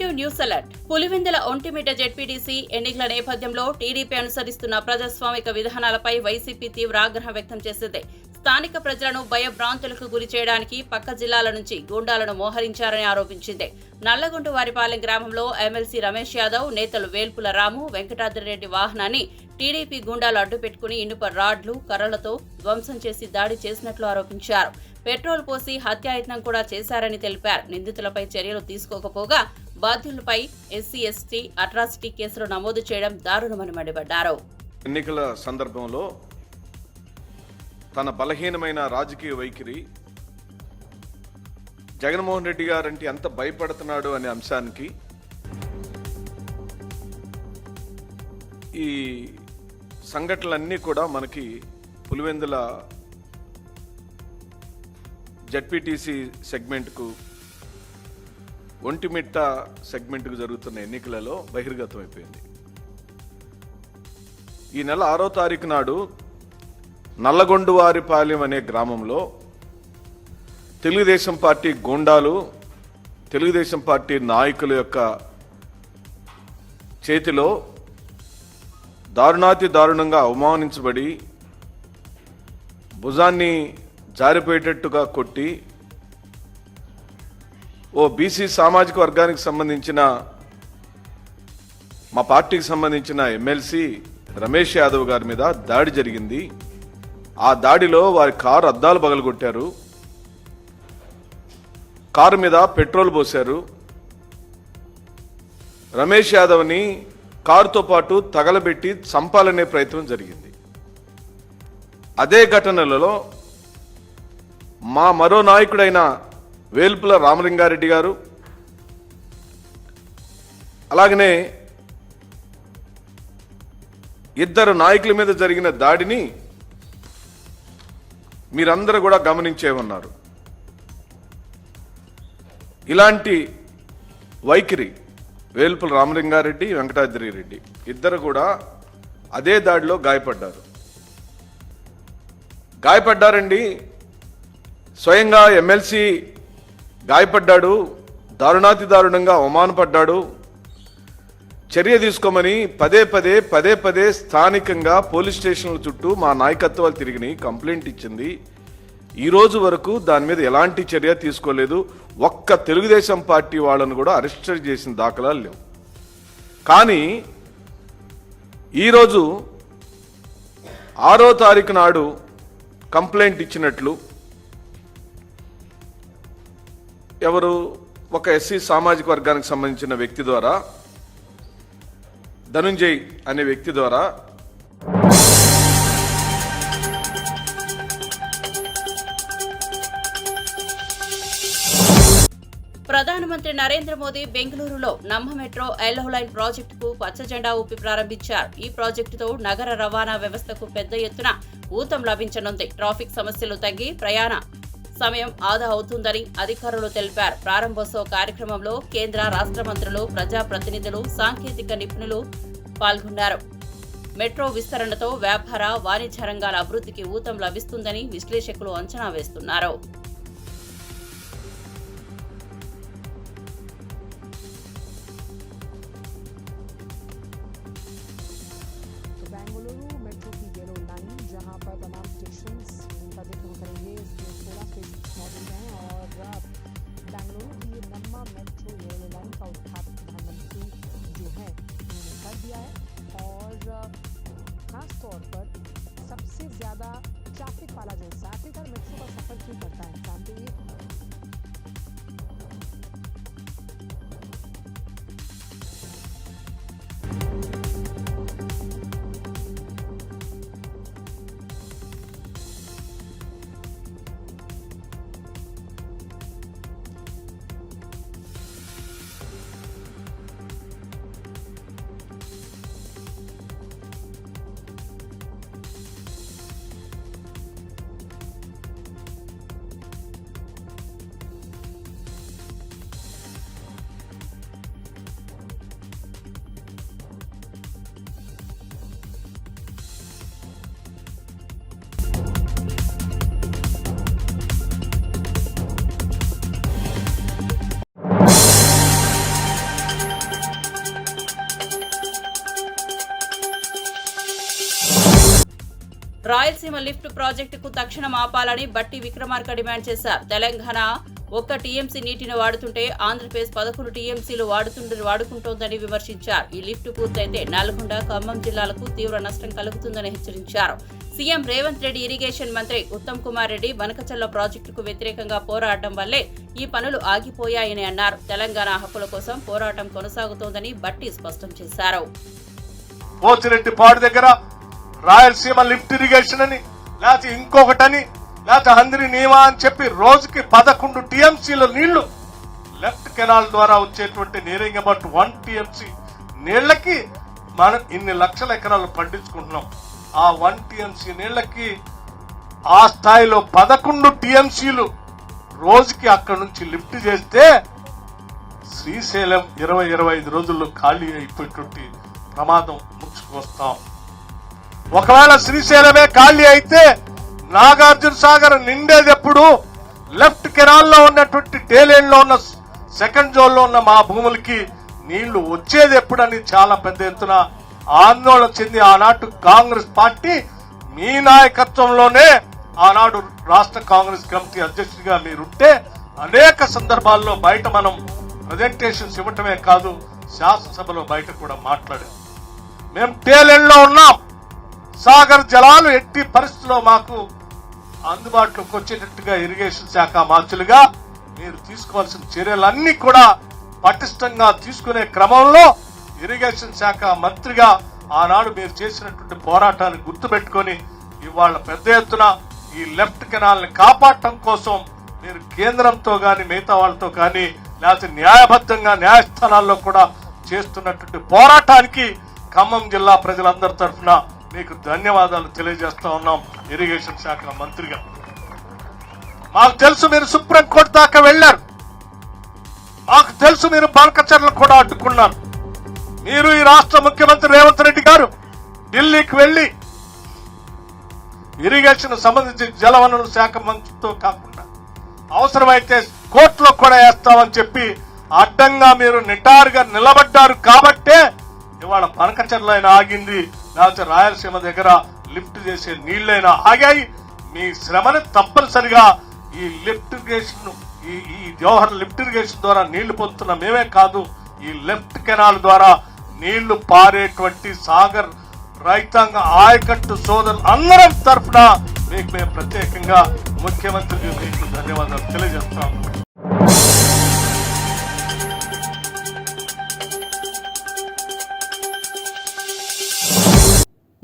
Executive news alert. Pulivendula Ontimitta ZPTC ఎన్నికల నేపథ్యంలో TDP అనుసరిస్తున్న ప్రజాస్వామిక విధానాలపై వైసీపీ తీవ్ర ఆగ్రహం వ్యక్తం చేసింది. స్థానిక ప్రజలను భయభ్రాంతులకు గురి చేయడానికి పక్క జిల్లాల నుంచి గూండాలను మోహరించారని ఆరోపించింది. నల్లగొండవారిపాలెం గ్రామంలో ఎమ్మెల్సీ రమేష్ యాదవ్, నేతలు వేల్పుల రాము, వెంకటాద్రిరెడ్డి వాహనాన్ని టీడీపీ గూండాలు అడ్డుపెట్టుకుని ఇనుప రాడ్లు, కర్రలతో ధ్వంసం చేసి దాడి చేసినట్లు ఆరోపించారు. పెట్రోల్ పోసి హత్యాయత్నం కూడా చేశారని తెలిపారు. నిందితులపై చర్యలు తీసుకోకపోగా బాధ్యులపై ఎస్సీ ఎస్టీ అట్రాసిటీ కేసులు నమోదు చేయడం దారుణమని మండిపడ్డారు. ఎన్నికల సందర్భంలో తన బలహీనమైన రాజకీయ వైఖరి, జగన్మోహన్ రెడ్డి గారంటే ఎంత భయపడుతున్నాడు అనే అంశానికి ఈ సంఘటనలన్నీ కూడా మనకి పులివెందుల జెడ్పీటీసీ సెగ్మెంట్కు, ఒంటిమిట్ట సెగ్మెంట్కు జరుగుతున్న ఎన్నికలలో బహిర్గతమైపోయింది. ఈ నెల 6వ తారీఖు నాడు నల్లగొండవారిపాలెం అనే గ్రామంలో తెలుగుదేశం పార్టీ గూండాలు, తెలుగుదేశం పార్టీ నాయకుల యొక్క చేతిలో దారుణాతి దారుణంగా అవమానించబడి భుజాన్ని జారిపోయేటట్టుగా కొట్టి ఓ బీసీ సామాజిక వర్గానికి సంబంధించిన మా పార్టీకి సంబంధించిన ఎమ్మెల్సీ రమేష్ యాదవ్ గారి మీద దాడి జరిగింది. ఆ దాడిలో వారి కారు అద్దాలు పగలగొట్టారు, కారు మీద పెట్రోల్ పోశారు, రమేష్ యాదవ్ని కారుతో పాటు తగలబెట్టి చంపాలనే ప్రయత్నం జరిగింది. అదే ఘటనలలో మా మరో నాయకుడైన వేల్పుల రామలింగారెడ్డి గారు, అలాగనే ఇద్దరు నాయకుల మీద జరిగిన దాడిని మీరందరూ కూడా గమనించే ఉన్నారు. ఇలాంటి వైఖరి వేల్పుల రామలింగారెడ్డి, వెంకటాద్రిరెడ్డి ఇద్దరు కూడా అదే దాడిలో గాయపడ్డారండి. స్వయంగా ఎమ్మెల్సీ గాయపడ్డాడు, దారుణాతి దారుణంగా అవమానపడ్డాడు. చర్య తీసుకోమని పదే పదే స్థానికంగా పోలీస్ స్టేషన్ల చుట్టూ మా నాయకత్వాలు తిరిగి కంప్లైంట్ ఇచ్చింది. ఈ రోజు వరకు దాని మీద ఎలాంటి చర్య తీసుకోలేదు. ఒక్క తెలుగుదేశం పార్టీ వాళ్ళను కూడా అరెస్ట్ చేసిన దాఖలాలు లేవు. కానీ ఈరోజు 6వ తారీఖు నాడు కంప్లైంట్ ఇచ్చినట్లు ఎవరు ఒక ఎస్సీ సామాజిక వర్గానికి సంబంధించిన వ్యక్తి ద్వారా, ధనుంజయ్ అనే వ్యక్తి ద్వారా ప్రధానమంత్రి నరేంద్ర మోదీ బెంగళూరులో నమ్మ మెట్రో ఎల్లో లైన్ ప్రాజెక్టుకు పచ్చజెండా ఊపి ప్రారంభించారు. ఈ ప్రాజెక్టుతో నగర రవాణా వ్యవస్థకు పెద్ద ఎత్తున ఊతం లభించనుంది. ట్రాఫిక్ సమస్యలు తగ్గి ప్రయాణ సమయం ఆదా అవుతుందని అధికారులు తెలిపారు. ప్రారంభోత్సవ కార్యక్రమంలో కేంద్ర, రాష్ట్ర మంత్రులు, ప్రజాప్రతినిధులు, సాంకేతిక నిపుణులు పాల్గొన్నారు. మెట్రో విస్తరణతో వ్యాపార, వాణిజ్య రంగాల అభివృద్ధికి ఊతం లభిస్తుందని విశ్లేషకులు అంచనా వేస్తున్నారు. बेंगलुरु मेट्रो की येलो लाइन जहां पर तमाम स्टेशन का जिक्र करेंगे, इसमें 16 स्टेशन मौजूद हैं और बेंगलुरु की ये नम्मा मेट्रो येलो लाइन का उद्घाटन प्रधानमंत्री जो है उन्होंने कर दिया है और खास तौर पर सबसे ज्यादा ट्रैफिक वाला जो हिस्सा, आखिरकार मेट्रो का सफर क्यों करता है जानते हैं? రాయలసీమ లిఫ్ట్ ప్రాజెక్టుకు తక్షణం ఆపాలని బట్టి విక్రమార్క డిమాండ్ చేశారు. తెలంగాణ 1 టీఎంసీ నీటిని వాడుతుంటే ఆంధ్రప్రదేశ్ 11 టీఎంసీలు వాడుకుంటోందని విమర్శించారు. ఈ లిఫ్ట్ పూర్తయితే నల్గొండ, ఖమ్మం జిల్లాలకు తీవ్ర నష్టం కలుగుతుందని హెచ్చరించారు. సీఎం రేవంత్ రెడ్డి, ఇరిగేషన్ మంత్రి ఉత్తమ్ కుమార్ రెడ్డి బనకచర్ల ప్రాజెక్టుకు వ్యతిరేకంగా పోరాడడం వల్లే ఈ పనులు ఆగిపోయాయని అన్నారు. తెలంగాణ హక్కుల కోసం పోరాటం కొనసాగుతోందని బట్టి స్పష్టం చేశారు. పోచిరెడ్డిపాడు దగ్గర రాయలసీమ లిఫ్ట్ ఇరిగేషన్ అని లేకపోతే ఇంకొకటని లేకపోతే హంద్రి నీవా అని చెప్పి రోజుకి 11 టీఎంసీల నీళ్లు లెఫ్ట్ కెనాల్ ద్వారా వచ్చేటువంటి నీరింగ్ అబౌట్ 1 టీఎంసీ నీళ్లకి మనం ఇన్ని లక్షల ఎకరాలు పండించుకుంటున్నాం. ఆ 1 టీఎంసీ నీళ్లకి ఆ స్థాయిలో 11 టీఎంసీలు రోజుకి అక్కడి నుంచి లిఫ్ట్ చేస్తే శ్రీశైలం 20-25 రోజుల్లో ఖాళీ అయిపోయేటువంటి ప్రమాదం ముచ్చుకొస్తాం. ఒకవేళ శ్రీశైలమే ఖాళీ అయితే నాగార్జున సాగర్ నిండేది ఎప్పుడు? లెఫ్ట్ కెనాల్లో ఉన్నటువంటి టేలేన్ లో ఉన్న సెకండ్ జోన్ లో ఉన్న మా భూములకి నీళ్లు వచ్చేది ఎప్పుడని చాలా పెద్ద ఎత్తున ఆందోళన చెంది ఆనాడు కాంగ్రెస్ పార్టీ మీ నాయకత్వంలోనే ఆనాడు రాష్ట్ర కాంగ్రెస్ కమిటీ అధ్యక్షుడిగా మీరుంటే అనేక సందర్భాల్లో బయట మనం ప్రజెంటేషన్స్ ఇవ్వటమే కాదు, శాసనసభలో బయట కూడా మాట్లాడాం. మేము టేలెండ్ లో ఉన్నాం. సాగర్ జలాలు ఎట్టి పరిస్థితుల్లో మాకు అందుబాటులోకి వచ్చేటట్టుగా ఇరిగేషన్ శాఖ మంత్రులుగా మీరు తీసుకోవాల్సిన చర్యలన్నీ కూడా పటిష్టంగా తీసుకునే క్రమంలో ఇరిగేషన్ శాఖ మంత్రిగా ఆనాడు మీరు చేసినటువంటి పోరాటాన్ని గుర్తుపెట్టుకుని ఇవాళ పెద్ద ఎత్తున ఈ లెఫ్ట్ కెనాల్ ని కాపాడటం కోసం మీరు కేంద్రంతో గాని మిగతా వాళ్ళతో కానీ లేకపోతే న్యాయబద్ధంగా న్యాయస్థానాల్లో కూడా చేస్తున్నటువంటి పోరాటానికి ఖమ్మం జిల్లా ప్రజలందరి తరఫున మీకు ధన్యవాదాలు తెలియజేస్తా ఉన్నాం. ఇరిగేషన్ శాఖ మంత్రిగా మాకు తెలుసు మీరు సుప్రీంకోర్టు దాకా వెళ్లారు, మాకు తెలుసు మీరు బనకచర్లను కూడా అడ్డుకున్నారు. మీరు ఈ రాష్ట్ర ముఖ్యమంత్రి రేవంత్ రెడ్డి గారు ఢిల్లీకి వెళ్లి ఇరిగేషన్ సంబంధించి జలవనరుల శాఖ మంత్రితో కాకుండా అవసరమైతే కోర్టులో కూడా వేస్తామని చెప్పి అడ్డంగా మీరు నిటారుగా నిలబడ్డారు కాబట్టే ఇవాళ బనకచర్లైనా ఆగింది, లేకపోతే రాయలసీమ దగ్గర లిఫ్ట్ చేసే నీళ్లైనా ఆగాయి. మీ శ్రమని తప్పనిసరిగా ఈ లిఫ్ట్ ఇరిగేషన్ ఈ జవహర్ లిఫ్ట్ ఇరిగేషన్ ద్వారా నీళ్లు పొందుతున్న మేమే కాదు, ఈ లెఫ్ట్ కెనాల్ ద్వారా నీళ్లు పారేటువంటి సాగర్ రైతాంగ ఆయకట్టు సోదరులు అందరం తరఫున మీకు మేము ప్రత్యేకంగా ముఖ్యమంత్రికి మీకు ధన్యవాదాలు తెలియజేస్తాం.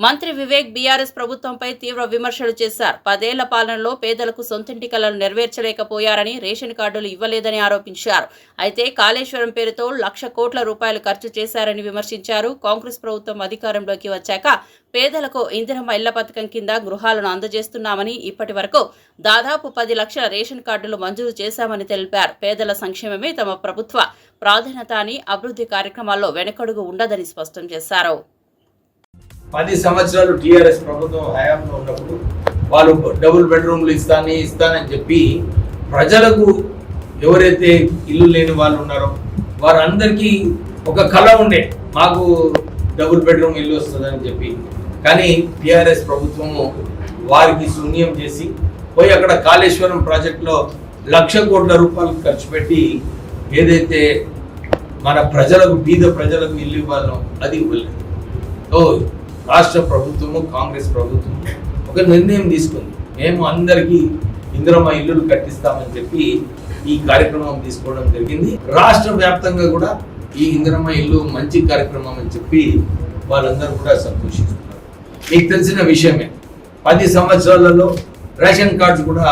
మంత్రి వివేక్ బీఆర్ఎస్ ప్రభుత్వంపై తీవ్ర విమర్శలు చేశారు. 10 ఏళ్ల పాలనలో పేదలకు సొంతింటి కలను నెరవేర్చలేకపోయారని, రేషన్ కార్డులు ఇవ్వలేదని ఆరోపించారు. అయితే కాళేశ్వరం పేరుతో 1,00,000 కోట్ల రూపాయలు ఖర్చు చేశారని విమర్శించారు. కాంగ్రెస్ ప్రభుత్వం అధికారంలోకి వచ్చాక పేదలకు ఇందిరమ్మ ఇళ్ల పథకం కింద గృహాలను అందజేస్తున్నామని, ఇప్పటి వరకు దాదాపు 10 లక్షల రేషన్ కార్డులు మంజూరు చేశామని తెలిపారు. పేదల సంక్షేమమే తమ ప్రభుత్వ ప్రాధాన్యత అని, అభివృద్ధి కార్యక్రమాల్లో వెనకడుగు ఉండదని స్పష్టం చేశారు. 10 సంవత్సరాలు టీఆర్ఎస్ ప్రభుత్వం హయాంలో ఉన్నప్పుడు వాళ్ళు డబుల్ బెడ్రూమ్లు ఇస్తానని చెప్పి ప్రజలకు ఎవరైతే ఇల్లు లేని వాళ్ళు ఉన్నారో వారందరికీ ఒక కళ ఉండే, మాకు డబుల్ బెడ్రూమ్ ఇల్లు వస్తుందని చెప్పి. కానీ టీఆర్ఎస్ ప్రభుత్వము వారికి శూన్యం చేసి పోయి అక్కడ కాళేశ్వరం ప్రాజెక్టులో 1,00,000 కోట్ల రూపాయలు ఖర్చు పెట్టి ఏదైతే మన ప్రజలకు బీద ప్రజలకు ఇల్లు ఇవ్వాలో అది ఇవ్వలేదు. రాష్ట్ర ప్రభుత్వము కాంగ్రెస్ ప్రభుత్వం ఒక నిర్ణయం తీసుకుంది, మేము అందరికీ ఇందిరమ్మ ఇల్లులు కట్టిస్తామని చెప్పి ఈ కార్యక్రమం తీసుకోవడం జరిగింది. రాష్ట్ర వ్యాప్తంగా కూడా ఈ ఇందిరమ్మ ఇల్లు మంచి కార్యక్రమం అని చెప్పి వాళ్ళందరూ కూడా సంతోషిస్తున్నారు. మీకు తెలిసిన విషయమే, 10 సంవత్సరాలలో రేషన్ కార్డ్స్ కూడా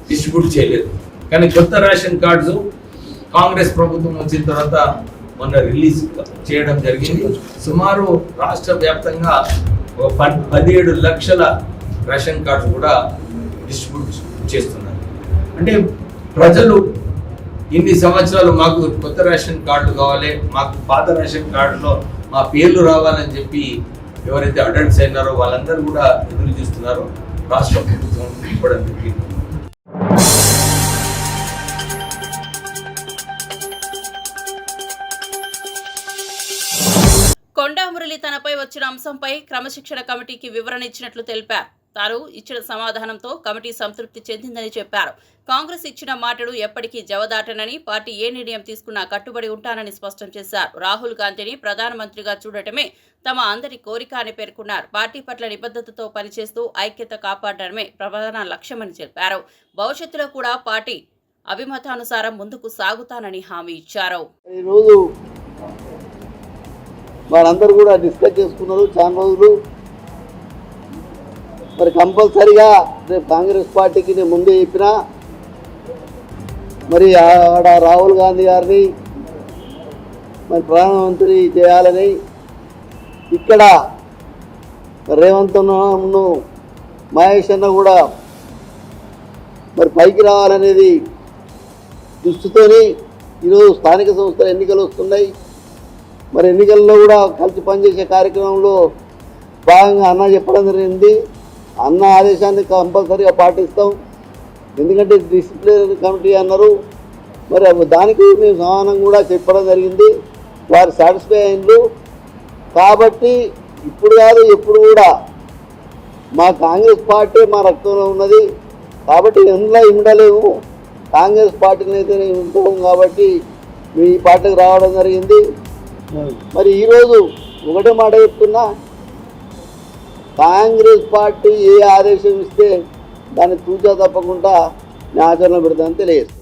డిస్ట్రిబ్యూట్ చేయలేదు. కానీ కొత్త రేషన్ కార్డ్స్ కాంగ్రెస్ ప్రభుత్వం వచ్చిన తర్వాత మొన్న రిలీజ్ చేయడం జరిగింది. సుమారు రాష్ట్ర వ్యాప్తంగా 17 లక్షల రేషన్ కార్డ్స్ కూడా డిస్ట్రిబ్యూట్ చేస్తున్నారు. అంటే ప్రజలు ఇన్ని సంవత్సరాలు మాకు కొత్త రేషన్ కార్డు కావాలి, మాకు పాత రేషన్ కార్డులో మా పేర్లు రావాలని చెప్పి ఎవరైతే అటెండ్స్ అయినారో వాళ్ళందరూ కూడా ఎదురు చూస్తున్నారు. రాష్ట్ర ప్రభుత్వం ఇవ్వడం జరిగింది. కొండా మురళి తనపై వచ్చిన అంశంపై క్రమశిక్షణ కమిటీకి వివరణ ఇచ్చినట్లు తెలిపారు. తాను ఇచ్చిన సమాధానంతో కమిటీ సంతృప్తి చెందిందని చెప్పారు. కాంగ్రెస్ ఇచ్చిన మాటలు ఎప్పటికీ జవదాటనని, పార్టీ ఏ నిర్ణయం తీసుకున్నా కట్టుబడి ఉంటానని స్పష్టం చేశారు. రాహుల్ గాంధీని ప్రధానమంత్రిగా చూడటమే తమ అందరి కోరిక అని పేర్కొన్నారు. పార్టీ పట్ల నిబద్ధతతో పనిచేస్తూ ఐక్యత కాపాడడమే ప్రధాన లక్ష్యమని చెప్పారు. భవిష్యత్తులో కూడా పార్టీ అభిమతానుసారం ముందుకు సాగుతానని హామీ ఇచ్చారు. ఈరోజు వాళ్ళందరూ కూడా డిస్కస్ చేసుకున్నారు చాలా రోజులు. మరి కంపల్సరిగా రేపు కాంగ్రెస్ పార్టీకి నేను ముందే చెప్పినా, మరి ఆడ రాహుల్ గాంధీ గారిని మరి ప్రధానమంత్రి చేయాలని, ఇక్కడ రేవంత్ అన్నను మహేష్ అన్న కూడా మరి పైకి రావాలనేది దృష్టితోని ఈరోజు స్థానిక సంస్థల ఎన్నికలు వస్తున్నాయి. మరి ఎన్నికల్లో కూడా కలిసి పనిచేసే కార్యక్రమంలో భాగంగా అన్న చెప్పడం జరిగింది. అన్న ఆదేశాన్ని కంపల్సరీగా పాటిస్తాం. ఎందుకంటే డిసిప్లినరీ కమిటీ అన్నారు. మరి దానికి మేము సమానం కూడా చెప్పడం జరిగింది. వారు సాటిస్ఫై అయినరు. కాబట్టి ఇప్పుడు కాదు ఎప్పుడు కూడా మా కాంగ్రెస్ పార్టీ మా రక్తంలో ఉన్నది. కాబట్టి ఎందులో ఉండలేము, కాంగ్రెస్ పార్టీని అయితే ఉంటాము. కాబట్టి మీ పార్టీకి రావడం జరిగింది. మరి ఈరోజు ఒకటే మాట చెప్తున్నా, కాంగ్రెస్ పార్టీ ఏ ఆదేశం ఇస్తే దాన్ని తూచా తప్పకుండా నేను ఆచరణ పెడతానని తెలియజేస్తాను.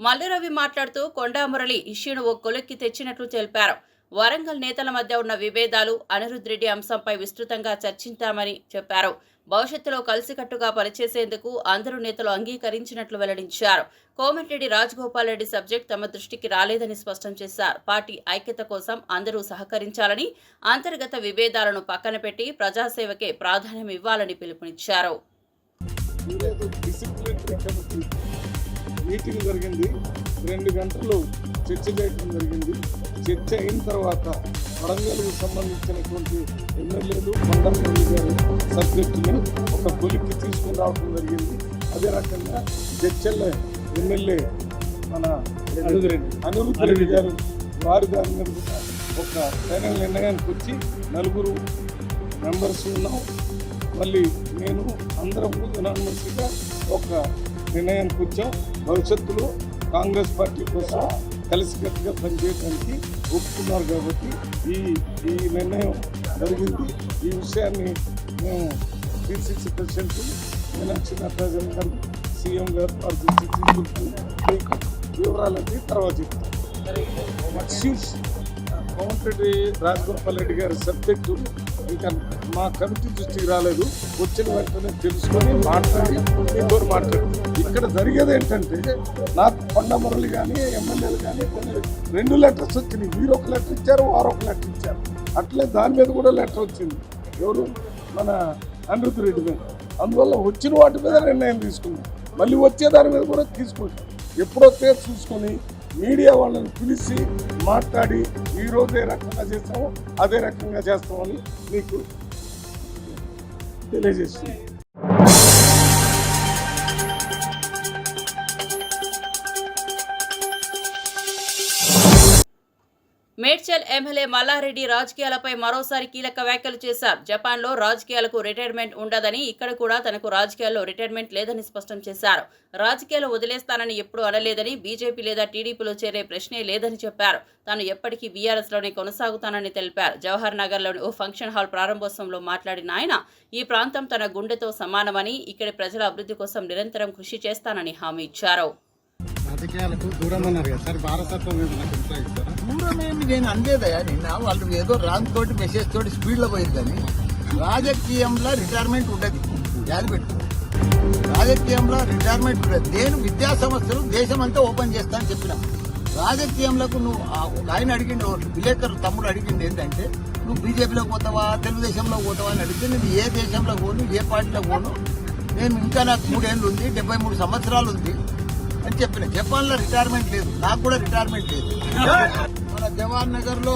మల్లిరవి మాట్లాడుతూ కొండా మురళి ఇష్యూను ఓ కొలిక్కి తెచ్చినట్లు తెలిపారు. వరంగల్ నేతల మధ్య ఉన్న విభేదాలు, అనిరుద్ రెడ్డి అంశంపై విస్తృతంగా చర్చించామని చెప్పారు. భవిష్యత్తులో కలిసికట్టుగా పనిచేసేందుకు అందరూ నేతలు అంగీకరించినట్లు వెల్లడించారు. కోమటిరెడ్డి రాజగోపాల్ రెడ్డి సబ్జెక్ట్ తమ దృష్టికి రాలేదని స్పష్టం చేశారు. పార్టీ ఐక్యత కోసం అందరూ సహకరించాలని, అంతర్గత విభేదాలను పక్కన పెట్టి ప్రజాసేవకే ప్రాధాన్యం ఇవ్వాలని పిలుపునిచ్చారు. మీటింగ్ జరిగింది, 2 గంటలు చర్చ చేయడం జరిగింది. చర్చ అయిన తర్వాత వరంగల్కు సంబంధించినటువంటి ఎమ్మెల్యేలు కొండమూరి గారు సబ్జెక్టుని ఒక కొలిక్కి తీసుకుని రావడం జరిగింది. అదే రకంగా జడ్చల్ల ఎమ్మెల్యే మన అనిరుద్ రెడ్డి గారు వారి దాని మీద ఒక ఫైనల్ నిర్ణయానికి వచ్చి 4 మెంబర్స్ ఉన్నాం. మళ్ళీ నేను అందరం యునానిమస్గా ఒక నిర్ణయానికి వచ్చాం. భవిష్యత్తులో కాంగ్రెస్ పార్టీ కోసం కలిసికట్టుగా పనిచేయడానికి ఒప్పుకున్నారు. కాబట్టి ఈ నిర్ణయం జరిగింది. ఈ విషయాన్ని మేము పిసిసి ప్రెసిడెంట్ మీనాక్షి నటరాజన్ గారు, సీఎం గారు మీకు వివరాలన్నీ తర్వాత చెప్తాం. కోమటిరెడ్డి రాజగోపాల్ రెడ్డి గారి సబ్జెక్టు ఇంకా మా కమిటీ దృష్టికి రాలేదు. వచ్చిన వెంటనే తెలుసుకొని మాట్లాడి మీతో మాట్లాడి ఇక్కడ జరిగేది ఏంటంటే, నాకు కొండ మురళి కానీ ఎమ్మెల్యేలు కానీ 2 లెటర్స్ వచ్చినాయి. మీరు ఒక లెటర్ ఇచ్చారు, వారు ఒక లెటర్ ఇచ్చారు. అట్లే దాని మీద కూడా లెటర్ వచ్చింది. ఎవరు మన అనిరుద్ రెడ్డి మీద. అందువల్ల వచ్చిన వాటి మీద నిర్ణయం తీసుకున్నాం. మళ్ళీ వచ్చే దాని మీద కూడా తీసుకుంటాం. ఎప్పుడొస్తే చూసుకొని మీడియా వాళ్ళని పిలిచి మాట్లాడి ఈరోజు ఏ రకంగా చేస్తామో అదే రకంగా చేస్తామని మీకు తెలియజేస్తుంది. మేడ్చల్ ఎమ్మెల్యే మల్లారెడ్డి రాజకీయాలపై మరోసారి కీలక వ్యాఖ్యలు చేశారు. జపాన్లో రాజకీయాలకు రిటైర్మెంట్ ఉండదని, ఇక్కడ కూడా తనకు రాజకీయాల్లో రిటైర్మెంట్ లేదని స్పష్టం చేశారు. రాజకీయాలు వదిలేస్తానని ఎప్పుడూ అనలేదని, బీజేపీ లేదా టీడీపీలో చేరే ప్రశ్నే లేదని చెప్పారు. తాను ఎప్పటికీ బీఆర్ఎస్లోనే కొనసాగుతానని తెలిపారు. జవహర్ నగర్లోని ఓ ఫంక్షన్ హాల్ ప్రారంభోత్సవంలో మాట్లాడిన ఆయన, ఈ ప్రాంతం తన గుండెతో సమానమని, ఇక్కడి ప్రజల అభివృద్ధి కోసం నిరంతరం కృషి చేస్తానని హామీ ఇచ్చారు. రాజకీయాలకు దూరం అన్నారు కదా సార్, భారతత్వం దూరమేమి నేను అందేదయా. నిన్న వాళ్ళు ఏదో రాంగ్ తోటి మెసేజ్ తోటి స్పీడ్లో పోయింది. కానీ రాజకీయంలో రిటైర్మెంట్ ఉండదు. జాలి పెట్టు, రాజకీయంలో రిటైర్మెంట్ ఉండదు. నేను విద్యా సంస్థలు దేశం అంతా ఓపెన్ చేస్తా అని చెప్పిన. రాజకీయంలోకి నువ్వు ఆయన అడిగిండు, విలేకరు తమ్ముడు అడిగింది ఏంటంటే, నువ్వు బీజేపీలోకి పోతావా తెలుగుదేశంలో పోతావా అని అడిగితే, నేను ఏ దేశంలో పోను, ఏ పార్టీలో పోను, నేను ఇంకా నాకు 3 ఏళ్ళు ఉంది, 73 సంవత్సరాలు ఉంది అని చెప్పిన. జపాన్లో రిటైర్మెంట్ లేదు, నాకు కూడా రిటైర్మెంట్ లేదు. మన జవహర్ నగర్లో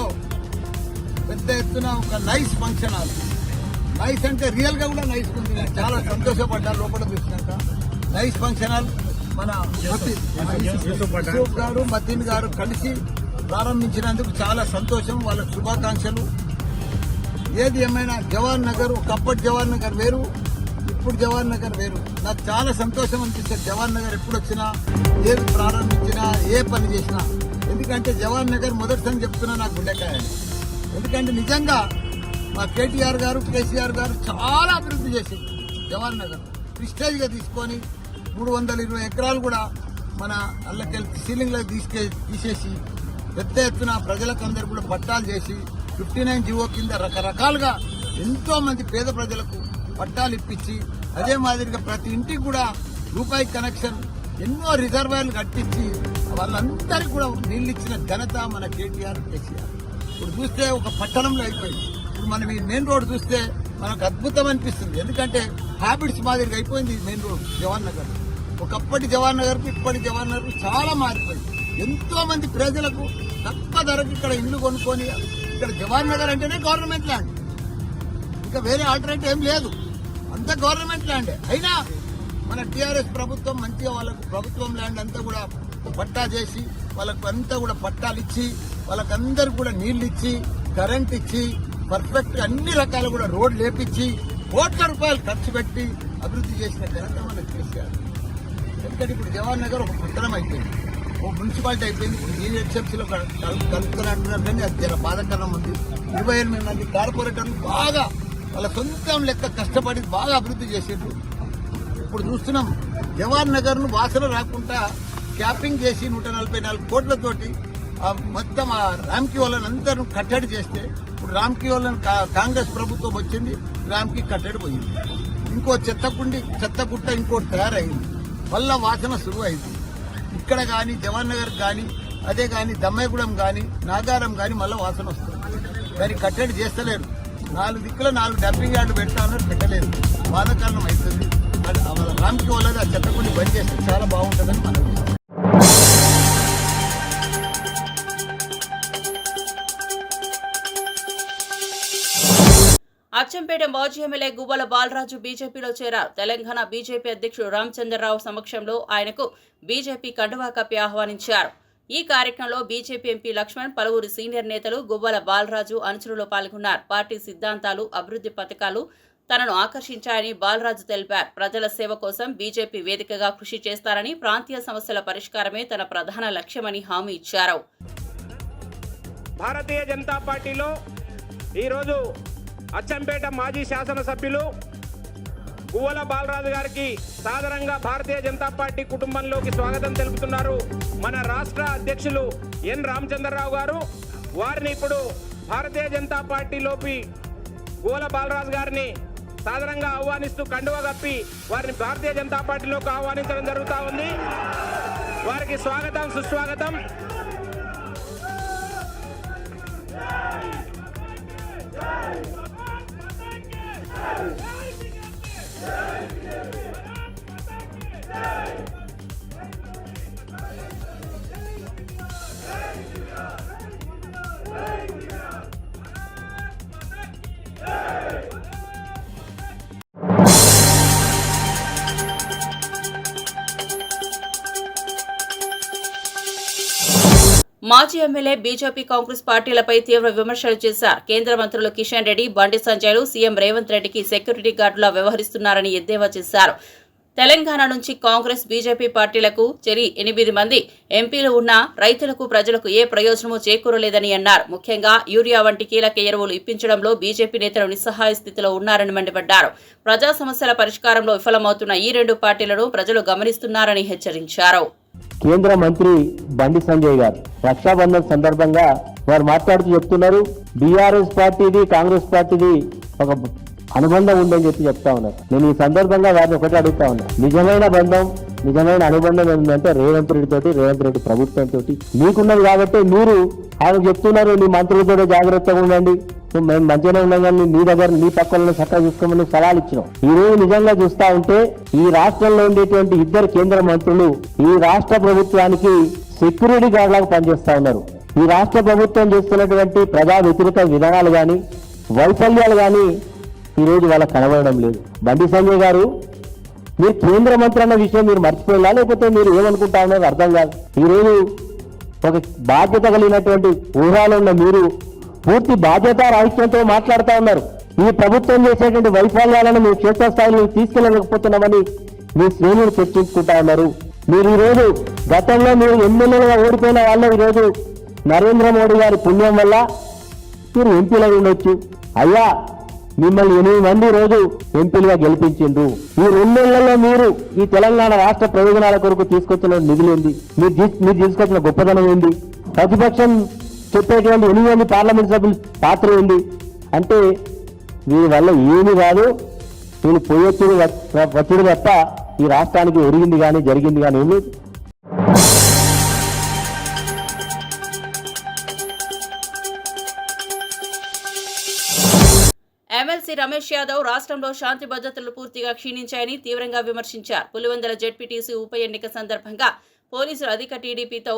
పెద్ద ఎత్తున ఒక నైస్ ఫంక్షన్ హాల్, నైస్ అంటే రియల్గా కూడా నైస్ ఉంది. చాలా సంతోషపడ్డా లోపల చూసినాక. నైస్ ఫంక్షన్ హాల్ మన యూసుఫ్ గారు మతీన్ గారు కలిసి ప్రారంభించినందుకు చాలా సంతోషం. వాళ్ళకు శుభాకాంక్షలు. ఏది ఏమైనా జవహర్ నగర్, ఒకప్పటి జవహర్ నగర్ వేరు, ఇప్పుడు జవహర్ నగర్ వేరు. నాకు చాలా సంతోషం అనిపిస్తుంది జవహర్ నగర్ ఎప్పుడు వచ్చినా, ఏది ప్రారంభించినా, ఏ పని చేసినా. ఎందుకంటే జవహర్ నగర్ మొదటిసారి చెప్తున్నా నాకు గుండెకాయ. ఎందుకంటే నిజంగా మా కేటీఆర్ గారు, కేసీఆర్ గారు చాలా అభివృద్ధి చేసింది జవహర్ నగర్. ప్రిస్టేజ్గా తీసుకొని 320 ఎకరాలు కూడా మన అల్లకెళ్ళి సీలింగ్లకు తీసేసి పెద్ద ఎత్తున ప్రజలకు అందరూ కూడా పట్టాలు చేసి 59 జీవో కింద రకరకాలుగా ఎంతో మంది పేద ప్రజలకు పట్టాలు ఇప్పించి, అదే మాదిరిగా ప్రతి ఇంటికి కూడా రూపాయి కనెక్షన్, ఎన్నో రిజర్వాయర్లు కట్టించి వాళ్ళందరికీ కూడా నీళ్ళు ఇచ్చిన ఘనత మన కేటీఆర్, కేసీఆర్. ఇప్పుడు చూస్తే ఒక పట్టణంలో అయిపోయింది. ఇప్పుడు మనం ఈ మెయిన్ రోడ్ చూస్తే మనకు అద్భుతం అనిపిస్తుంది. ఎందుకంటే హ్యాబిట్స్ మాదిరిగా అయిపోయింది ఈ మెయిన్ రోడ్ జవహర్ నగర్. ఒకప్పటి జవహర్ నగర్కు ఇప్పటి జవహర్ నగర్కు చాలా మారిపోయింది. ఎంతో మంది ప్రజలకు తక్కువ ధరకు ఇక్కడ ఇల్లు కొనుక్కొని, ఇక్కడ జవహర్ నగర్ అంటేనే గవర్నమెంట్ ల్యాండ్, ఇంకా వేరే ఆల్టర్నేటివ్ ఏం లేదు, అంతా గవర్నమెంట్ ల్యాండే. అయినా మన టీఆర్ఎస్ ప్రభుత్వం మంచిగా వాళ్ళకు ప్రభుత్వం ల్యాండ్ అంతా కూడా పట్టా చేసి, వాళ్ళకు అంతా కూడా పట్టాలు ఇచ్చి, వాళ్ళకందరూ కూడా నీళ్లు ఇచ్చి, కరెంట్ ఇచ్చి, పర్ఫెక్ట్ అన్ని రకాలు కూడా రోడ్లు లేపించి, కోట్ల రూపాయలు ఖర్చు పెట్టి అభివృద్ధి చేసిన ఘనత మనకు కేసీఆర్. ఎందుకంటే ఇప్పుడు జవహర్ నగర్ ఒక పట్టణం అయిపోయింది, ఒక మున్సిపాలిటీ అయిపోయింది. ఇప్పుడు జీహెచ్ఎంసీలో కలుపుతున్నట్టున్నారు, కానీ అది చాలా బాధాకరం ఉంది. 28 మంది కార్పొరేటర్లు బాగా వాళ్ళ సొంతం లెక్క కష్టపడి బాగా అభివృద్ధి చేసేట్టు ఇప్పుడు చూస్తున్నాం. జవహర్ నగర్ ను వాసన రాకుండా క్యాపింగ్ చేసి 144 కోట్లతోటి మొత్తం ఆ రామ్కీ వాళ్ళని అందరూ కట్టడి చేస్తే, ఇప్పుడు రామ్కీ వాళ్ళని కాంగ్రెస్ ప్రభుత్వం వచ్చింది, రామ్కీ కట్టడి పోయింది. ఇంకో చెత్త గుట్ట ఇంకోటి తయారైంది, వల్ల వాసన సులువు అయింది. ఇక్కడ కానీ జవహర్ నగర్ కానీ, అదే కానీ దమ్మాయిగూడెం కానీ, నాగారం కానీ మళ్ళీ వాసన వస్తుంది. దాన్ని కట్టడి చేస్తలేరు. 4 దిక్కుల 4 డంపింగ్ యార్డు పెట్టాలన్నారు, పెట్టలేదు. బాధాకరణం అవుతుంది. రామ్కి వాళ్ళది ఆ చెత్తకుండి బంద్ చేస్తే చాలా బాగుంటుందని మనం. అచ్చంపేట మాజీ ఎమ్మెల్యే గువ్వల బాలరాజు బీజేపీలో చేరారు. తెలంగాణ బీజేపీ అధ్యక్షుడు రామచంద్రరావు సమక్షంలో ఆయనకు బీజేపీ కండువా కప్పి ఆహ్వానించారు. ఈ కార్యక్రమంలో బీజేపీ ఎంపీ లక్ష్మణ్, పలువురు సీనియర్ నేతలు, గువ్వల బాలరాజు అనుచరులు పాల్గొన్నారు. పార్టీ సిద్ధాంతాలు, అభివృద్ధి పథకాలు తనను ఆకర్షించాయని బాలరాజు తెలిపారు. ప్రజల సేవ కోసం బీజేపీ వేదికగా కృషి చేస్తారని, ప్రాంతీయ సమస్యల పరిష్కారమే తన ప్రధాన లక్ష్యమని హామీ ఇచ్చారు. భారతీయ జనతా పార్టీలో ఈరోజు అచ్చంపేట మాజీ శాసనసభ్యులు గువ్వల బాలరాజు గారికి సాదరంగా భారతీయ జనతా పార్టీ కుటుంబంలోకి స్వాగతం తెలుపుతున్నారు మన రాష్ట్ర అధ్యక్షులు ఎన్ రామచంద్రరావు గారు. వారిని ఇప్పుడు భారతీయ జనతా పార్టీలోకి గువ్వల బాలరాజు గారిని సాదరంగా ఆహ్వానిస్తూ కండువా కప్పి వారిని భారతీయ జనతా పార్టీలోకి ఆహ్వానించడం జరుగుతూ ఉంది. వారికి స్వాగతం, సుస్వాగతం. మాజీ ఎమ్మెల్యే బీజేపీ, కాంగ్రెస్ పార్టీలపై తీవ్ర విమర్శలు చేశారు. కేంద్ర మంత్రులు కిషన్ రెడ్డి, బండి సంజయ్లు సీఎం రేవంత్ రెడ్డికి సెక్యూరిటీ గార్డులా వ్యవహరిస్తున్నారని ఎద్దేవా చేశారు. తెలంగాణ నుంచి కాంగ్రెస్, బీజేపీ పార్టీలకు చెరి 8 మంది ఎంపీలు ఉన్నా రైతులకు, ప్రజలకు ఏ ప్రయోజనమూ చేకూరలేదని అన్నారు. ముఖ్యంగా యూరియా వంటి కీలక ఎరువులు ఇప్పించడంలో బీజేపీ నేతలు నిస్సహాయ స్థితిలో ఉన్నారని మండిపడ్డారు. ప్రజా సమస్యల పరిష్కారంలో విఫలమవుతున్న ఈ 2 పార్టీలను ప్రజలు గమనిస్తున్నారని హెచ్చరించారు. కేంద్ర మంత్రి బండి సంజయ్ గారు రక్షాబంధన్ సందర్భంగా వారు మాట్లాడుతూ చెప్తున్నారు, బీఆర్ఎస్ పార్టీది, కాంగ్రెస్ పార్టీది ఒక అనుబంధం ఉందని చెప్తా ఉన్నారు. నేను ఈ సందర్భంగా వారిని ఒకటి అడుగుతా ఉన్నా, నిజమైన బంధం, నిజమైన అనుబంధం ఏంటంటే రేవంత్ రెడ్డి ప్రభుత్వంతో మీకున్నది. కాబట్టి మీరు ఆయన చెప్తున్నారు, నీ మంత్రులతో జాగ్రత్తగా ఉండండి, మేము మంచిగానే ఉన్నాం, కానీ నీ దగ్గర నీ పక్కన చక్కగా చూసుకోమని సలహాలు ఇచ్చినాం. ఈ రోజు నిజంగా చూస్తా ఉంటే ఈ రాష్ట్రంలో ఉండేటువంటి 2 కేంద్ర మంత్రులు ఈ రాష్ట్ర ప్రభుత్వానికి సెక్యూరిటీ గార్డులాగా పనిచేస్తా ఉన్నారు. ఈ రాష్ట్ర ప్రభుత్వం చేస్తున్నటువంటి ప్రజా వ్యతిరేక విధానాలు కానీ, వైఫల్యాలు కానీ ఈ రోజు వాళ్ళకి కనబడడం లేదు. బండి సంజయ్ గారు మీరు కేంద్ర మంత్రి అన్న విషయం మీరు మర్చిపోయినా, లేకపోతే మీరు ఏమనుకుంటా ఉన్నది అర్థం కాదు. ఈరోజు ఒక బాధ్యత కలిగినటువంటి ఊహాలో ఉన్న మీరు పూర్తి బాధ్యత రాహిత్యంతో మాట్లాడుతూ ఉన్నారు. ఈ ప్రభుత్వం చేసేటువంటి వైఫల్యాలను మీరు క్షేత్రస్థాయిలో తీసుకెళ్ళలేకపోతున్నామని మీ శ్రేణులు చర్చించుకుంటా ఉన్నారు. మీరు ఈరోజు గతంలో మీరు ఎమ్మెల్యేలుగా ఓడిపోయిన వాళ్ళు ఈరోజు నరేంద్ర మోడీ గారి పుణ్యం వల్ల మీరు ఎంపీలుగా ఉండొచ్చు. అయ్యా, మిమ్మల్ని 8 మంది రోజు ఎంపీలుగా గెలిపించిండ్రు. ఈ 2 నెలల్లో మీరు ఈ తెలంగాణ రాష్ట్ర ప్రయోజనాల కొరకు తీసుకొచ్చిన నిధులేంది? మీరు తీసుకొచ్చిన గొప్పదనం ఏంది? ప్రతిపక్షం చెప్పేటువంటి 8 మంది పార్లమెంట్ సభ్యుల పాత్ర ఏంది? అంటే వీరి వల్ల ఏమి కాదు, వీళ్ళు పోయొచ్చుడు వచ్చుడు తప్ప ఈ రాష్ట్రానికి ఒరిగింది కానీ జరిగింది కానీ ఏమి. ఎమ్మెల్సీ రమేష్ యాదవ్ రాష్ట్రంలో శాంతి భద్రతలు పూర్తిగా క్షీణించాయని తీవ్రంగా విమర్శించారు. పులివెందుల జెడ్పీటీసీ ఉప ఎన్నిక సందర్భంగా పోలీసులు అధిక టీడీపీతో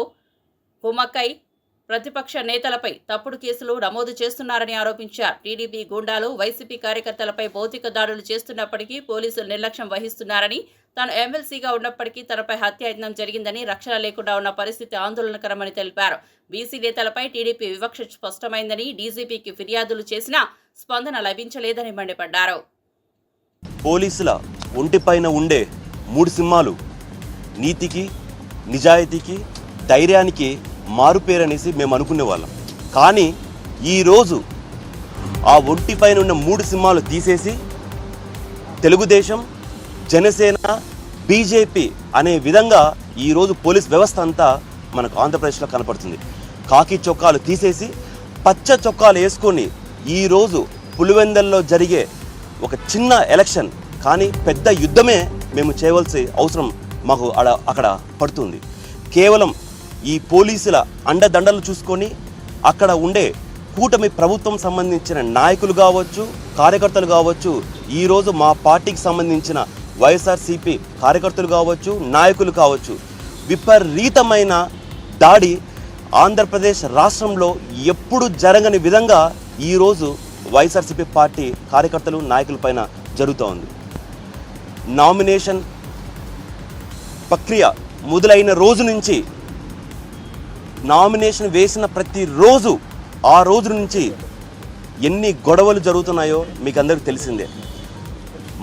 కుమ్మక్కై ప్రతిపక్ష నేతలపై తప్పుడు కేసులు నమోదు చేస్తున్నారని ఆరోపించారు. టీడీపీ గూండాలు వైసీపీ కార్యకర్తలపై భౌతిక దాడులు చేస్తున్నప్పటికీ పోలీసులు నిర్లక్ష్యం వహిస్తున్నారని, తాను ఎమ్మెల్సీగా ఉన్నప్పటికీ తనపై హత్యాయత్నం జరిగిందని, రక్షణ లేకుండా ఉన్న పరిస్థితి ఆందోళనకరమని తెలిపారు. బీసీ నేతలపై టీడీపీ వివక్ష స్పష్టమైందని, డీజీపీకి ఫిర్యాదులు చేసినా స్పందన లభించలేదని మండిపడ్డారు. పోలీసుల ఒంటిపైన ఉండే 3 సింహాలు నీతికి, నిజాయితీకి, ధైర్యానికి మారుపేరనేసి మేము అనుకునేవాళ్ళం. కానీ ఈరోజు ఆ ఒంటిపైన ఉన్న 3 సింహాలు తీసేసి తెలుగుదేశం, జనసేన, బీజేపీ అనే విధంగా ఈరోజు పోలీస్ వ్యవస్థ అంతా మనకు ఆంధ్రప్రదేశ్లో కనపడుతుంది. కాకి చొక్కాలు తీసేసి పచ్చ చొక్కాలు వేసుకొని ఈరోజు పులివెందల్లో జరిగే ఒక చిన్న ఎలక్షన్ కానీ పెద్ద యుద్ధమే మేము చేయవలసిన అవసరం మాకు అక్కడ పడుతుంది. కేవలం ఈ పోలీసుల అండదండలు చూసుకొని అక్కడ ఉండే కూటమి ప్రభుత్వం సంబంధించిన నాయకులు కావచ్చు, కార్యకర్తలు కావచ్చు, ఈరోజు మా పార్టీకి సంబంధించిన వైఎస్ఆర్సీపీ కార్యకర్తలు కావచ్చు, నాయకులు కావచ్చు, విపరీతమైన దాడి ఆంధ్రప్రదేశ్ రాష్ట్రంలో ఎప్పుడు జరగని విధంగా ఈరోజు వైఎస్ఆర్సీపీ పార్టీ కార్యకర్తలు, నాయకులపైన జరుగుతూ ఉంది. నామినేషన్ ప్రక్రియ మొదలైన రోజు నుంచి నామినేషన్ వేసిన ప్రతిరోజు ఆ రోజు నుంచి ఎన్ని గొడవలు జరుగుతున్నాయో మీకు అందరికీ తెలిసిందే.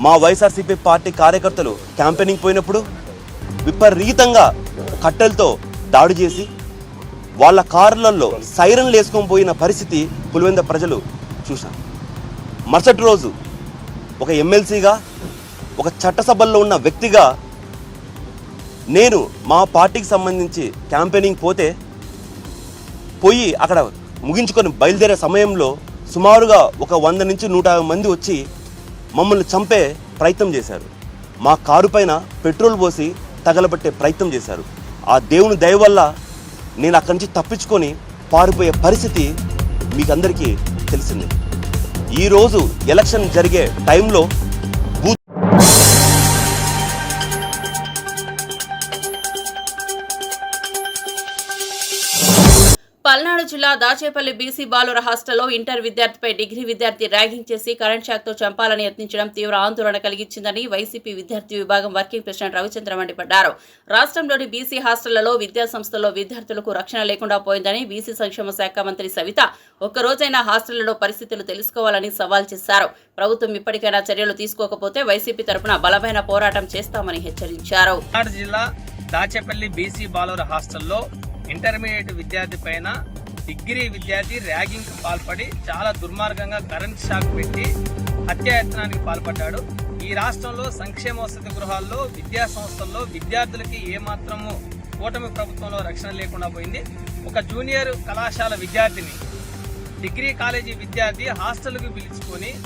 మా వైఎస్ఆర్సీపీ పార్టీ కార్యకర్తలు క్యాంపెయినింగ్ పోయినప్పుడు విపరీతంగా కట్టెలతో దాడి చేసి వాళ్ళ కార్లలో సైరన్లు వేసుకొని పోయిన పరిస్థితి పులివెంద ప్రజలు చూశారు. మరుసటి రోజు ఒక ఎమ్మెల్సీగా, ఒక చట్టసభల్లో ఉన్న వ్యక్తిగా నేను మా పార్టీకి సంబంధించి క్యాంపెయినింగ్ పోయి అక్కడ ముగించుకొని బయలుదేరే సమయంలో సుమారుగా ఒక 100 నుంచి 150 మంది వచ్చి మమ్మల్ని చంపే ప్రయత్నం చేశారు. మా కారు పైన పెట్రోల్ పోసి తగలబెట్టే ప్రయత్నం చేశారు. ఆ దేవుని దయ వల్ల నేను అక్కడి నుంచి తప్పించుకొని పారిపోయే పరిస్థితి మీకు అందరికీ తెలిసిందే. ఈరోజు ఎలక్షన్ జరిగే టైంలో పల్నాడు జిల్లా దాచేపల్లి బీసీ బాలుర హాస్టల్లో ఇంటర్ విద్యార్థిపై డిగ్రీ విద్యార్థి ర్యాగింగ్ చేసి కరెంట్ షాక్తో చంపాలని యత్నించడం తీవ్ర ఆందోళన కలిగించిందని వైసీపీ విద్యార్థి విభాగం వర్కింగ్ ప్రెసిడెంట్ రవిచంద్ర మండిపడ్డారు. రాష్ట్రంలోని బీసీ హాస్టళ్లలో విద్యాసంస్థల్లో విద్యార్థులకు రక్షణ లేకుండా పోయిందని బీసీ సంక్షేమ శాఖ మంత్రి సవిత ఒక్కరోజైనా హాస్టళ్లలో పరిస్థితులు తెలుసుకోవాలని సవాల్ చేశారు. ప్రభుత్వం ఇప్పటికైనా చర్యలు తీసుకోకపోతే వైసీపీ తరపున బలమైన పోరాటం చేస్తామని హెచ్చరించారు. జిల్లా దాచేపల్లి బీసీ బాలుర హాస్టల్లో ఇంటర్మీడియట్ విద్యార్థి పైన డిగ్రీ విద్యార్థి ర్యాగింగ్ కు పాల్పడి చాలా దుర్మార్గంగా కరెంట్ షాక్ పెట్టి హత్యాయత్నానికి పాల్పడ్డాడు. ఈ రాష్ట్రంలో సంక్షేమ వసతి గృహాల్లో, విద్యా సంస్థల్లో విద్యార్థులకి ఏమాత్రము కూటమి ప్రభుత్వంలో రక్షణ లేకుండా పోయింది. ఒక జూనియర్ కళాశాల విద్యార్థిని డిగ్రీ కాలేజీ విద్యార్థి హాస్టల్కు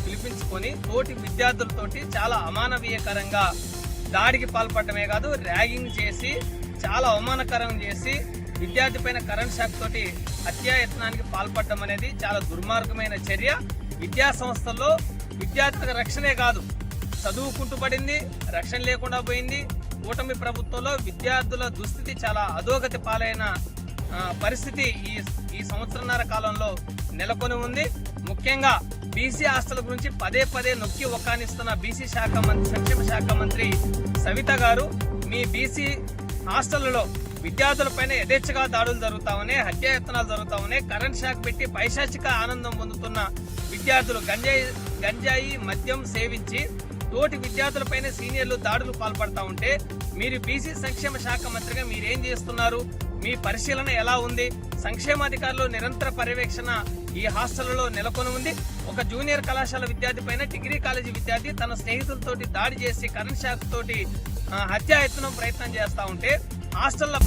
పిలిపించుకొని తోటి విద్యార్థులతోటి చాలా అమానవీయకరంగా దాడికి పాల్పడమే కాదు, ర్యాగింగ్ చేసి చాలా అవమానకరం చేసి విద్యార్థి పైన కరెంట్ షాక్ తోటి హత్యాయత్నానికి పాల్పడడం అనేది చాలా దుర్మార్గమైన చర్య. విద్యా సంస్థల్లో విద్యార్థులకు రక్షణే కాదు, చదువుకుంటూ పడింది, రక్షణ లేకుండా పోయింది. కూటమి ప్రభుత్వంలో విద్యార్థుల దుస్థితి చాలా అధోగతి పాలైన పరిస్థితి ఈ సంవత్సరన్నర కాలంలో నెలకొని ఉంది. ముఖ్యంగా బీసీ హాస్టల్ గురించి పదే పదే నొక్కి ఒక్కానిస్తున్న బీసీ సంక్షేమ శాఖ మంత్రి సవిత గారు, మీ బీసీ హాస్టళ్లలో విద్యార్థులపైన యథేచ్ఛగా దాడులు జరుగుతామని, హత్యాయత్నాలు జరుగుతామని, కరెంట్ షాక్ పెట్టి పైశాచిక ఆనందం పొందుతున్న విద్యార్థులు గంజాయి మద్యం సేవించి తోటి విద్యార్థులపైన సీనియర్లు దాడులు పాల్పడతా ఉంటే మీరు బీసీ సంక్షేమ శాఖ మంత్రిగా మీరేం చేస్తున్నారు? మీ పరిశీలన ఎలా ఉంది? సంక్షేమాధికారులు నిరంతర పర్యవేక్షణ ఈ హాస్టళ్లలో నెలకొని ఉంది. ఒక జూనియర్ కళాశాల విద్యార్థి పైన డిగ్రీ కాలేజీ విద్యార్థి తన స్నేహితులతోటి దాడి చేసి కరెంట్ షాక్ తోటి హత్యాయత్నం ప్రయత్నం చేస్తా ఉంటే హాస్టళ్ల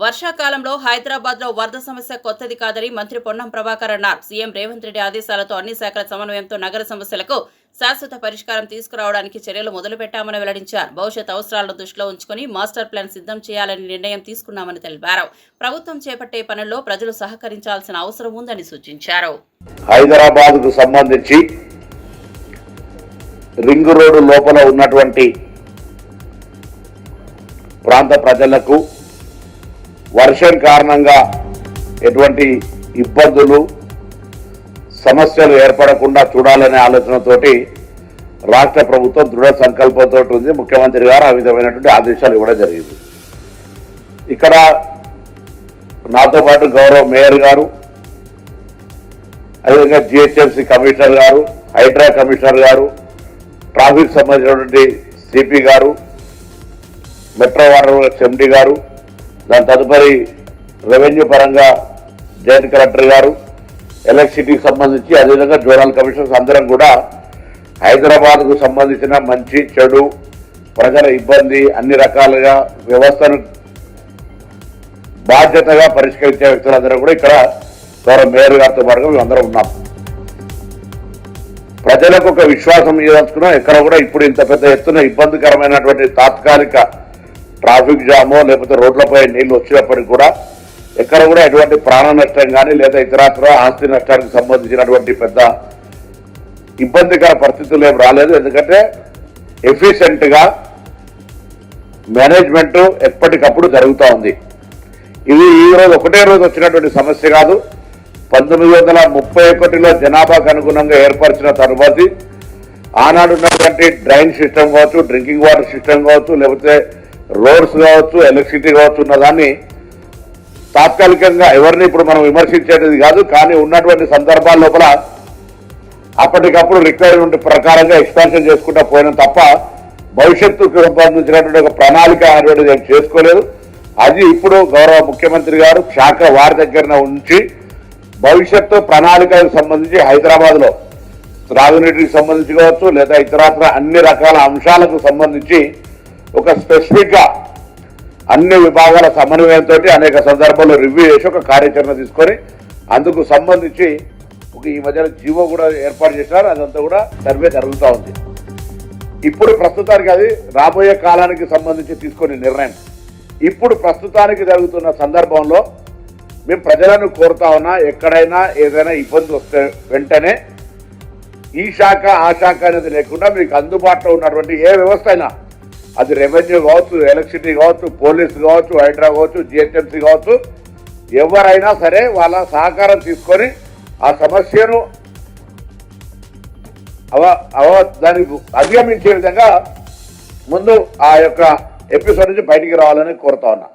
వర్షాకాలంలో హైదరాబాద్ లో వరద సమస్య కొత్తది కాదని మంత్రి పొన్నం ప్రభాకర్ అన్నారు. సీఎం రేవంత్ రెడ్డి ఆదేశాలతో అన్ని శాఖల సమన్వయంతో నగర సమస్యలకు శాశ్వత పరిష్కారం తీసుకురావడానికి చర్యలు మొదలుపెట్టామని వెల్లడించారు. భవిష్యత్ అవసరాలను దృష్టిలో ఉంచుకుని మాస్టర్ ప్లాన్ సిద్ధం చేయాలని నిర్ణయం తీసుకున్నామని తెలిపారు. ప్రభుత్వం చేపట్టే పనుల్లో ప్రజలు సహకరించాల్సిన అవసరం ఉందని సూచించారు. హైదరాబాద్ కు సంబంధించి రింగ్ రోడ్డు లోపల ఉన్నటువంటి ప్రాంత ప్రజలకు వర్షం కారణంగా ఎటువంటి ఇబ్బందులు సమస్యలు ఏర్పడకుండా చూడాలనే ఆలోచనతోటి రాష్ట్ర ప్రభుత్వం దృఢ సంకల్పంతో ఉంది. ముఖ్యమంత్రి గారు ఆ విధమైనటువంటి ఆదేశాలు ఇవ్వడం జరిగింది. ఇక్కడ నాతో పాటు గౌరవ మేయర్ గారు, అదేవిధంగా జిహెచ్ఎంసీ కమిషనర్ గారు, హైడ్రా కమిషనర్ గారు, ట్రాఫిక్ సంబంధించినటువంటి సిపి గారు, మెట్రో వాటర్ వర్క్స్ ఎండి గారు, దాని తదుపరి రెవెన్యూ పరంగా జాయింట్ కలెక్టర్ గారు, ఎలక్ట్రిసిటీకి సంబంధించి అదేవిధంగా జోనల్ కమిషనర్స్ అందరం కూడా హైదరాబాద్కు సంబంధించిన మంచి చెడు ప్రజల ఇబ్బంది అన్ని రకాలుగా వ్యవస్థను బాధ్యతగా పరిష్కరించే వ్యక్తులందరూ కూడా ఇక్కడ గౌరవ మేయర్ గారితో పాటుగా మేమందరం ఉన్నాం. ప్రజలకు ఒక విశ్వాసం ఇవ్వాల్సుకున్నాం. ఎక్కడ కూడా ఇప్పుడు ఇంత పెద్ద ఎత్తున ఇబ్బందికరమైనటువంటి తాత్కాలిక ట్రాఫిక్ జామో లేకపోతే రోడ్లపై నీళ్లు వచ్చినప్పటికీ కూడా ఎక్కడ కూడా ఎటువంటి ప్రాణ నష్టం కానీ లేదా ఇతరత్ర ఆస్తి నష్టానికి సంబంధించినటువంటి పెద్ద ఇబ్బందికర పరిస్థితులు ఏం రాలేదు. ఎందుకంటే ఎఫిషియెంట్ గా మేనేజ్మెంట్ ఎప్పటికప్పుడు జరుగుతూ ఉంది. ఇది ఈ రోజు ఒకటే రోజు వచ్చినటువంటి సమస్య కాదు. 1931లో జనాభాకు అనుగుణంగా ఏర్పరిచిన తరువాత ఆనాడు ఉన్నటువంటి డ్రైన్ సిస్టమ్ కావచ్చు, డ్రింకింగ్ వాటర్ సిస్టమ్ కావచ్చు, లేకపోతే రోడ్స్ కావచ్చు, ఎలక్ట్రిసిటీ కావచ్చు ఉన్నదాన్ని తాత్కాలికంగా ఎవరిని ఇప్పుడు మనం విమర్శించేది కాదు. కానీ ఉన్నటువంటి సందర్భాల లోపల అప్పటికప్పుడు రిక్వైర్మెంట్ ప్రకారంగా ఎక్స్పాన్షన్ చేసుకుంటూ పోయినా తప్ప భవిష్యత్తుకు సంబంధించినటువంటి ఒక ప్రణాళిక అనేటువంటిది ఏం చేసుకోలేదు. అది ఇప్పుడు గౌరవ ముఖ్యమంత్రి గారు శాఖ వారి దగ్గర ఉంచి భవిష్యత్తు ప్రణాళికలకు సంబంధించి హైదరాబాద్ లో త్రాగునీటికి సంబంధించి కావచ్చు లేదా ఇతరత్ర అన్ని రకాల అంశాలకు సంబంధించి ఒక స్పెసిఫిక్ గా అన్ని విభాగాల సమన్వయంతో అనేక సందర్భాల్లో రివ్యూ చేసి ఒక కార్యాచరణ తీసుకొని అందుకు సంబంధించి ఈ మధ్యన జీవో కూడా ఏర్పాటు చేశారు. అదంతా కూడా సర్వే జరుగుతూ ఉంది. ఇప్పుడు ప్రస్తుతానికి అది రాబోయే కాలానికి సంబంధించి తీసుకునే నిర్ణయం. ఇప్పుడు ప్రస్తుతానికి జరుగుతున్న సందర్భంలో మేము ప్రజలను కోరుతా ఉన్నా, ఎక్కడైనా ఏదైనా ఇబ్బంది వస్తే వెంటనే ఈ శాఖ ఆ శాఖ అనేది లేకుండా మీకు అందుబాటులో ఉన్నటువంటి ఏ వ్యవస్థ అయినా, అది రెవెన్యూ కావచ్చు, ఎలక్ట్రిసిటీ కావచ్చు, పోలీసు కావచ్చు, హైడ్రా కావచ్చు, జిహెచ్ఎంసీ కావచ్చు, ఎవరైనా సరే వాళ్ళ సహకారం తీసుకొని ఆ సమస్యను దానికి అధిగమించే విధంగా ముందు ఆ యొక్క ఎపిసోడ్ నుంచి బయటికి రావాలని కోరుతా ఉన్నా.